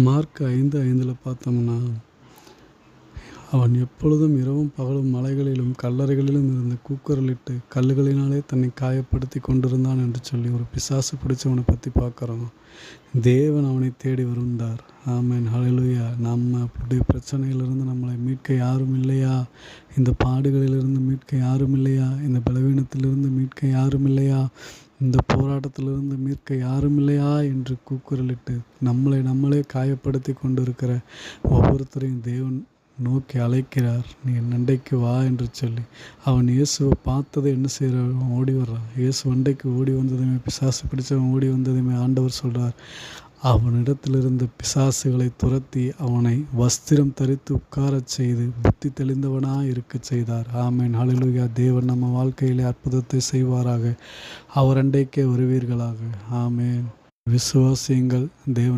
Mark 5:5 பார்த்தோம்னா, அவன் எப்பொழுதும் இரவும் பகலும் மலைகளிலும் கல்லறைகளிலும் இருந்து கூக்குரலிட்டு கல்லுகளினாலே தன்னை காயப்படுத்தி கொண்டிருந்தான் என்று சொல்லி ஒரு பிசாசு பிடிச்சவனை பற்றி பார்க்குறோம். தேவன் அவனை தேடி வருந்தார். ஆமென், ஹல்லேலூயா. நம்ம அப்படியே பிரச்சனையிலிருந்து நம்மளை மீட்க யாரும் இல்லையா? இந்த பாடுகளிலிருந்து மீட்க யாரும் இல்லையா? இந்த பலவீனத்திலிருந்து மீட்க யாரும் இல்லையா? இந்த போராட்டத்திலிருந்து மீட்க யாரும் இல்லையா என்று கூக்குரலிட்டு நம்மளே காயப்படுத்தி கொண்டிருக்கிற ஒவ்வொருத்தரையும் தேவன் நோக்கி அழைக்கிறார். நீ என் அண்டைக்கு வா என்று சொல்லி. அவன் இயேசுவை பார்த்ததை என்ன செய்கிறான்? ஓடி வர்றான். இயேசு அண்டைக்கு ஓடி வந்ததுமே, பிசாசு பிடிச்சவன் ஓடி வந்ததுமே ஆண்டவர் சொல்கிறார், அவனிடத்திலிருந்த பிசாசுகளை துரத்தி அவனை வஸ்திரம் தரித்து உட்காரச் செய்து புத்தி தெளிந்தவனாக இருக்க செய்தார். ஆமென், ஹல்லேலூயா. தேவன் நம்ம வாழ்க்கையிலே அற்புதத்தை செய்வாராக. அவர் அண்டைக்கே வருவீர்களாக. ஆமென். விசுவாசியுங்கள். தேவன்